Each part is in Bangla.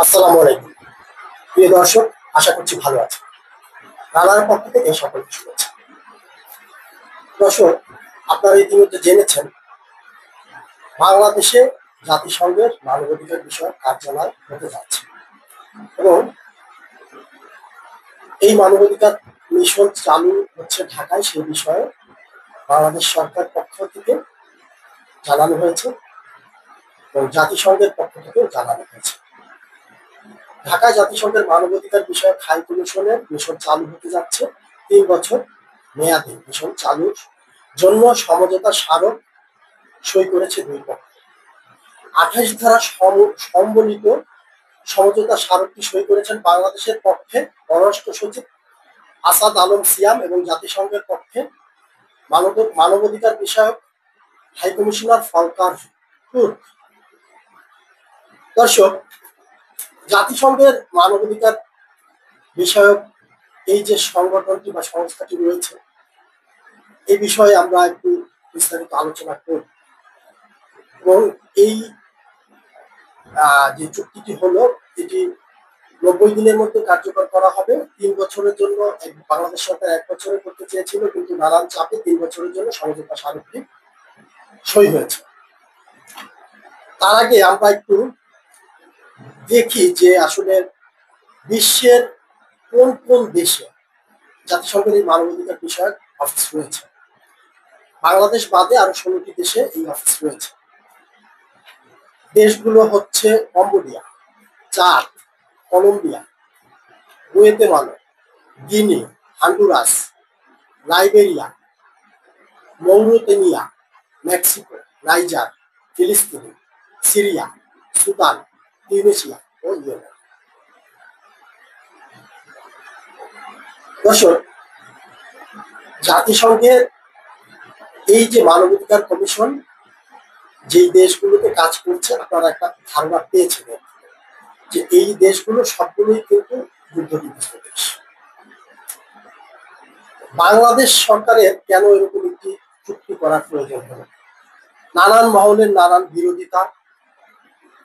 আসসালামু আলাইকুম প্রিয় দর্শক, আশা করছি ভালো আছে। রানার পক্ষ থেকে সকলকে শুভেচ্ছা। দর্শক, আপনারা ইতিমধ্যে জেনেছেন বাংলাদেশে জাতিসংঘের মানবাধিকার বিষয়ক কার্যালয় হতে যাচ্ছে এবং এই মানবাধিকার মিশন চালু হচ্ছে ঢাকায়। সেই বিষয়ে বাংলাদেশ সরকার পক্ষ থেকে জানানো হয়েছে এবং জাতিসংঘের পক্ষ থেকেও জানানো হয়েছে। ঢাকায় জাতিসংঘের মানবাধিকার বিষয়ক হাই কমিশনের মিশন চালু হতে যাচ্ছে 3 বছর মেয়াদে। মিশন চালুর জন্য সমঝোতা স্মারক সই করেছে দুই পক্ষ। 28 ধারা সম্বলিত সমঝোতা স্মারকটি সই করেছেন বাংলাদেশের পক্ষে পররাষ্ট্র সচিব আসাদ আলম সিয়াম এবং জাতিসংঘের পক্ষে মানবাধিকার বিষয়ক হাইকমিশনার ফলকার তুর্ক। দর্শক, জাতিসংঘের মানবাধিকার বিষয়ক এই যে সংগঠনটি বা সংস্থাটি রয়েছে, এই বিষয়ে আমরা একটু বিস্তারিত আলোচনা করব এবং এই যে চুক্তিটি হলো, এটি 90 দিনের মধ্যে কার্যকর করা হবে। 3 বছরের জন্য বাংলাদেশ সরকার 1 বছরে করতে চেয়েছিল, কিন্তু নানান চাপে 3 বছরের জন্য সমঝোতা স্মারকটি সই হয়েছে। তার আগে আমরা একটু দেখি যে আসলে বিশ্বের কোন কোন দেশে জাতিসংঘের এই মানবাধিকার বিষয়ক অফিস রয়েছে। বাংলাদেশ বাদে আরো 16টি দেশে এই অফিস রয়েছে। দেশগুলো হচ্ছে Cambodia, Chad, Colombia, Guatemala, Guinea, Honduras, Liberia, Mauritania, Mexico, Niger, ফিলিস্তিন, সিরিয়া, সুদান, তিউনিসিয়া ও ইয়েমেন। দর্শক, জাতিসংঘের এই যে মানবাধিকার কমিশন যেই দেশগুলোতে কাজ করছে, আপনারা একটা ধারণা পেয়েছেন যে এই দেশগুলো সবগুলোই কিন্তু যুদ্ধবিধ্বস্ত দেশ। বাংলাদেশ সরকারের কেন এরকম একটি চুক্তি করার প্রয়োজন হলো? নানান মহলের নানান বিরোধিতা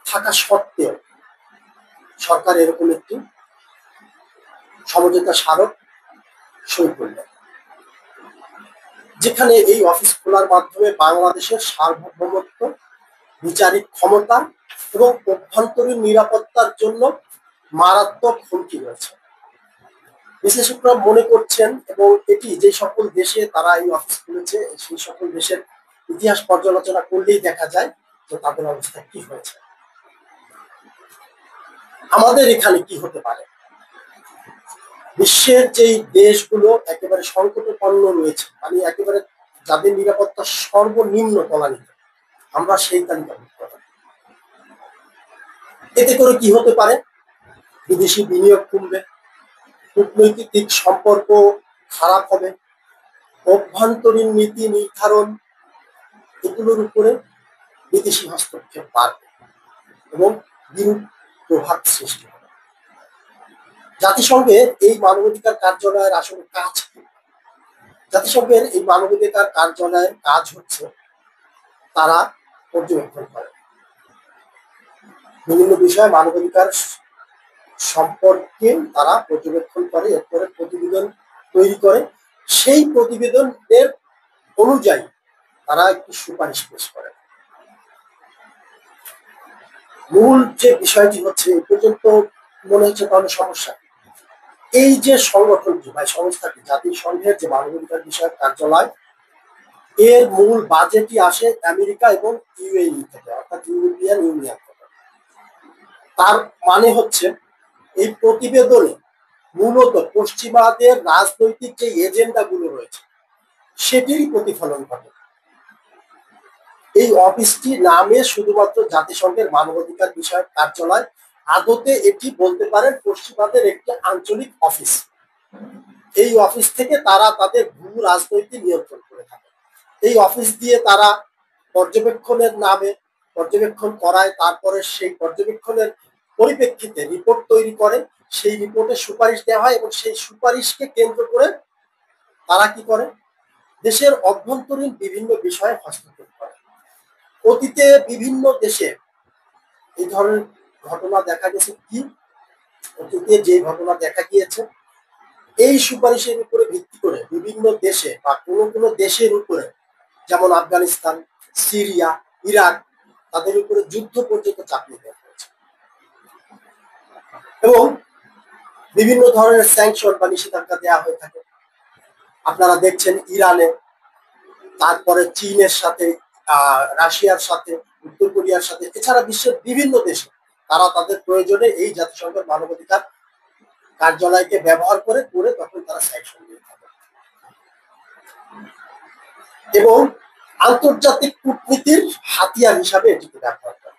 থাকা সত্ত্বেও সরকার এরকম একটি সমঝোতা স্মারক সই করলেন, যেখানে এই অফিস খোলার মাধ্যমে বাংলাদেশের সার্বভৌমত্ব, বিচারিক ক্ষমতা এবং অভ্যন্তরীণ নিরাপত্তার জন্য মারাত্মক হুমকি রয়েছে। বিশেষজ্ঞরা মনে করছেন এবং এটি যে সকল দেশে তারা এই অফিস খুলেছে, সেই সকল দেশের ইতিহাস পর্যালোচনা করলেই দেখা যায় যে তাদের অবস্থা কি হয়েছে। আমাদের এখানে কি হতে পারে? বিশ্বের যেই দেশগুলো একেবারে সংকটাপন্ন রয়েছে, মানে একেবারে যাদের নিরাপত্তা সর্বনিম্ন তলানিতে, আমরা সেই তালিকাভুক্ত। এতে করে কি হতে পারে? বিদেশি বিনিয়োগ কমবে, কূটনৈতিক সম্পর্ক খারাপ হবে, অভ্যন্তরীণ নীতি নির্ধারণ এগুলোর উপরে বিদেশি হস্তক্ষেপ বাড়বে এবং বিরূপ প্রভাব সৃষ্টি হবে। জাতিসংঘের এই মানবাধিকার কার্যালয়ের আসলে কাজ কি? জাতিসংঘের এই মানবাধিকার কার্যালয়ের কাজ হচ্ছে তারা পর্যবেক্ষণ করে বিভিন্ন বিষয়ে, মানবাধিকার সম্পর্কে তারা পর্যবেক্ষণ করে, এরপরে প্রতিবেদন তৈরি করে। সেই প্রতিবেদনের অনুযায়ী তারা একটি সুপারিশ পেশ করে। মূল যে বিষয়টি হচ্ছে, এ পর্যন্ত মনে হচ্ছে তাহলে সমস্যা এই যে সংগঠনটি বা সংস্থাটি, জাতিসংঘের যে মানবাধিকার বিষয়ক কার্যালয়, এর মূল বাজেটই আসে আমেরিকা এবং ইউএই থেকে, অর্থাৎ ইউরোপিয়ান ইউনিয়ন থেকে। তার মানে হচ্ছে এই প্রতিবেদনে মূলত পশ্চিমাদের রাজনৈতিক যে এজেন্ডা গুলো রয়েছে সেটিরই প্রতিফলন ঘটে। এই অফিসটি নামে শুধুমাত্র জাতিসংঘের মানবাধিকার বিষয়ক কার্যালয়, আদতে এটি বলতে পারেন পশ্চিমাদের একটি আঞ্চলিক অফিস। এই অফিস থেকে তারা তাদের ভূ রাজনৈতিক নিয়ন্ত্রণ করে থাকে। এই অফিস দিয়ে তারা পর্যবেক্ষণের নামে পর্যবেক্ষণ করায়, তারপরে সেই পর্যবেক্ষণের পরিপ্রেক্ষিতে রিপোর্ট তৈরি করে, সেই রিপোর্টে সুপারিশ দেওয়া হয় এবং সেই সুপারিশকে কেন্দ্র করে তারা কি করে? দেশের অভ্যন্তরীণ বিভিন্ন বিষয়ে হস্তক্ষেপ করে। অতীতে বিভিন্ন দেশে এই ধরনের ঘটনা দেখা গেছে কি, অতীতে যে ঘটনা দেখা গিয়েছে, এই সুপারিশের উপরে ভিত্তি করে বিভিন্ন দেশে বা কোনো কোনো দেশের উপরে, যেমন আফগানিস্তান, সিরিয়া, ইরাক, তাদের উপরে যুদ্ধ পর্যন্ত চাপিয়ে দেওয়া হয়েছে এবং বিভিন্ন ধরনের স্যাংশন বা নিষেধাজ্ঞা দেওয়া হয়ে থাকে। আপনারা দেখছেন ইরানে, তারপরে চীনের সাথে, রাশিয়ার সাথে, উত্তর কোরিয়ার সাথে, এছাড়া বিশ্বের বিভিন্ন দেশে তারা তাদের প্রয়োজনে এই জাতিসংঘের মানবাধিকার কার্যালয়কে ব্যবহার করে তখন তারা স্যাংশন দিয়ে থাকে এবং আন্তর্জাতিক কূটনীতির হাতিয়ার হিসাবে এটিকে ব্যবহার করে।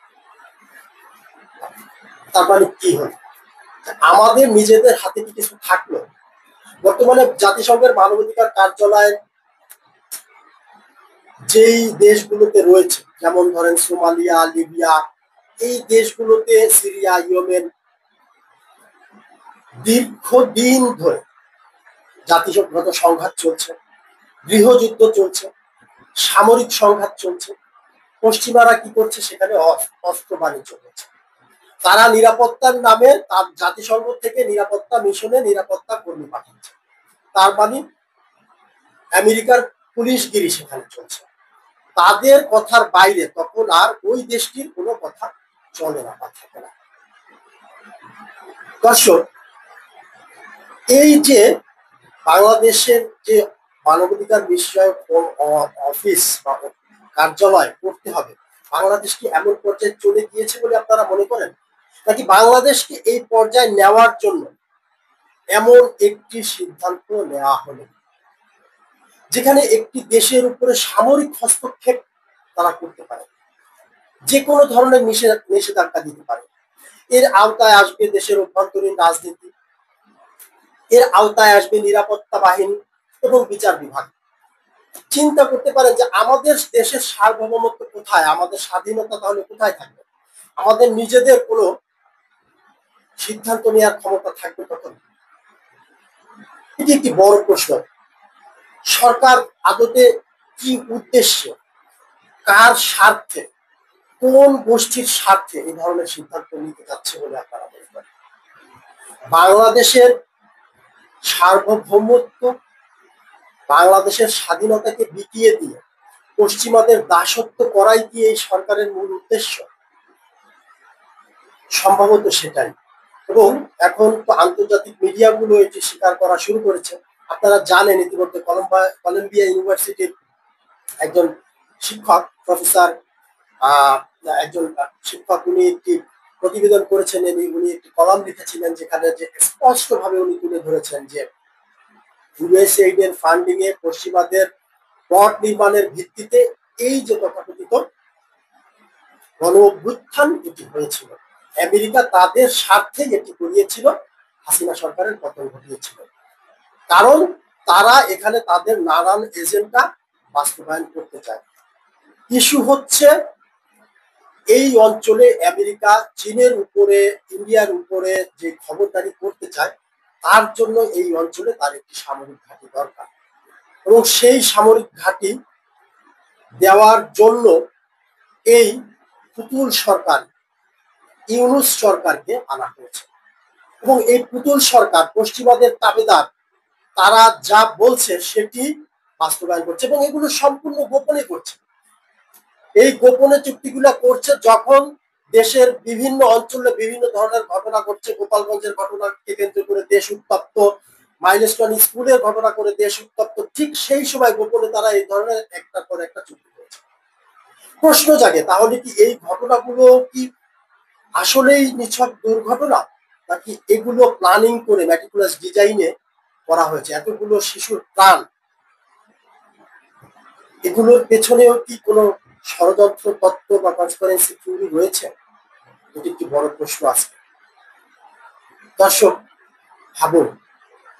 তার মানে কি হল, আমাদের নিজেদের হাতে কি কিছু থাকলো? বর্তমানে জাতিসংঘের মানবাধিকার কার্যালয়ের যেই দেশগুলোতে রয়েছে, যেমন ধরেন সোমালিয়া, লিবিয়া, এই দেশগুলোতে, সিরিয়া, ইয়েমেন, দীর্ঘদিন ধরে জাতিসংঘগত সংঘাত চলছে, গৃহযুদ্ধ চলছে, সামরিক সংঘাত চলছে। পশ্চিমারা কি করছে? সেখানে অস্ত্র বাণিজ্য করছে। তারা নিরাপত্তার নামে তার জাতিসংঘ থেকে নিরাপত্তা মিশনে নিরাপত্তা কর্মী পাঠাচ্ছে। তার মানে আমেরিকার পুলিশগিরি সেখানে চলছে। তাদের কথার বাইরে তখন আর ওই দেশটির কোনো কথা চলে না বা থাকে না। দর্শক, এই যে বাংলাদেশের যে মানবাধিকার বিষয়ক অফিস বা কার্যালয় করতে হবে, বাংলাদেশ কি এমন পর্যায়ে চলে গিয়েছে বলে আপনারা মনে করেন? নাকি বাংলাদেশকে এই পর্যায়ে নেওয়ার জন্য এমন একটি সিদ্ধান্ত নেওয়া হলো যেখানে একটি দেশের উপরে সামরিক হস্তক্ষেপ তারা করতে পারে, যে কোনো ধরনের নিষেধাজ্ঞা দিতে পারে? এর আওতায় আসবে দেশের অভ্যন্তরীণ রাজনীতি, এর আওতায় আসবে নিরাপত্তা বাহিনী এবং বিচার বিভাগ। চিন্তা করতে পারেন যে আমাদের দেশের সার্বভৌমত্ব কোথায়, আমাদের স্বাধীনতা তাহলে কোথায় থাকবে? আমাদের নিজেদের কোনো সিদ্ধান্ত নেওয়ার ক্ষমতা থাকবে তখন? এটি একটি বড় প্রশ্ন। সরকার আদতে কি উদ্দেশ্যে, কার স্বার্থে, কোন গোষ্ঠীর স্বার্থে এই ধরনের সিদ্ধান্ত নিতে যাচ্ছে বলে আপনারা মনে করেন? বাংলাদেশের সার্বভৌমত্ব, বাংলাদেশের স্বাধীনতাকে বিকিয়ে দিয়ে পশ্চিমাদের দাসত্ব করাই কি এই সরকারের মূল উদ্দেশ্য? সম্ভবত সেটাই। এবং এখন তো আন্তর্জাতিক মিডিয়াগুলো এটি স্বীকার করা শুরু করেছে। আপনারা জানেন ইতিমধ্যে কলম্বিয়া ইউনিভার্সিটির একজন শিক্ষক, প্রফেসর, একজন শিক্ষক, উনি একটি প্রতিবেদন করেছেন, উনি একটি কলাম লিখেছিলেন যেখানে যে স্পষ্টভাবে উনি তুলে ধরেছেন যে ইউএসএইড এর ফান্ডিং এ পশ্চিমাদের প্লট নির্মাণের ভিত্তিতে এই যে তথাকথিত গণ অভ্যুত্থান এটি হয়েছিল, আমেরিকা তাদের স্বার্থে এটি করিয়েছিল, হাসিনা সরকারের পতন ঘটিয়েছিল। কারণ তারা এখানে তাদের নানান এজেন্ডা বাস্তবায়ন করতে চায়। ইস্যু হচ্ছে এই অঞ্চলে আমেরিকা চীনের উপরে, ইন্ডিয়ার উপরে যে খবরদারি করতে চায়, তার জন্য এই অঞ্চলে তার একটি সামরিক ঘাঁটি দরকার এবং সেই সামরিক ঘাঁটি দেওয়ার জন্য এই পুতুল সরকার, ইউনূস সরকারকে আনা হয়েছে এবং এই পুতুল সরকার পশ্চিমাদের তাবেদার, তারা যা বলছে সেটি বাস্তবায়ন করছে এবং এগুলো সম্পূর্ণ গোপনে করছে। এই গোপনে চুক্তিগুলো করছে যখন দেশের বিভিন্ন অঞ্চলে বিভিন্ন ধরনের ঘটনা ঘটছে। গোপালগঞ্জের ঘটনাকে কেন্দ্র করে দেশ উত্তপ্ত, মাইলস্টোন স্কুলের ঘটনা করে দেশ উত্তপ্ত, ঠিক সেই সময় গোপনে তারা এই ধরনের একটার পর একটা চুক্তি করেছে। প্রশ্ন জাগে, তাহলে কি এই ঘটনাগুলো কি আসলেই নিছক দুর্ঘটনা, নাকি এগুলো প্ল্যানিং করে ম্যাটিকুলাস ডিজাইনে করা হয়েছে? এতগুলো শিশুর প্রাণ, এগুলোর পেছনেও কি কোনো ষড়যন্ত্র তত্ত্ব বা ট্রান্সপারেন্সি থিওরি রয়েছে? এটি একটি বড় প্রশ্ন আছে। দর্শক, ভাবুন,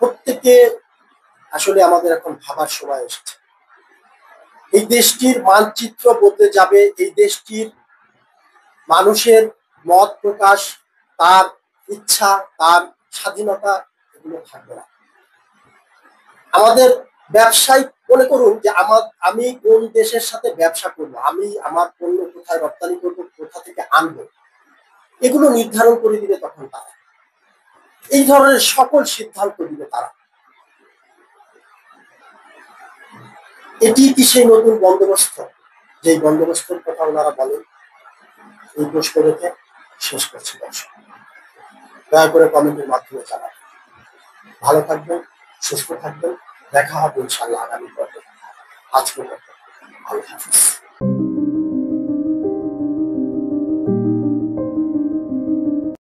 প্রত্যেকে আসলে আমাদের এখন ভাবার সময় এসেছে। এই দেশটির মানচিত্র বদলে যাবে, এই দেশটির মানুষের মত প্রকাশ, তার ইচ্ছা, তার স্বাধীনতা, এগুলো থাকবে না। আমাদের ব্যবসায় মনে করুন যে আমি কোন দেশের সাথে ব্যবসা করব, আমি আমার পণ্য কোথায় রপ্তানি করব, কোথা থেকে আনবো, এগুলো নির্ধারণ করে দিবে তখন তারা, এই ধরনের সকল সিদ্ধান্ত দিবে তারা। এটি কি সেই নতুন বন্দোবস্ত, যে বন্দোবস্তের কথা ওনারা বলেন? এই প্রশ্ন রেখে শেষ করছি দর্শক, দয়া করে কমেন্টের মাধ্যমে জানাবেন। ভালো থাকবেন, সুস্থ থাকবেন, দেখা হবে ইনশাআল্লাহ আগামী পর্বে। আজকের মতো আল্লাহ হাফিজ।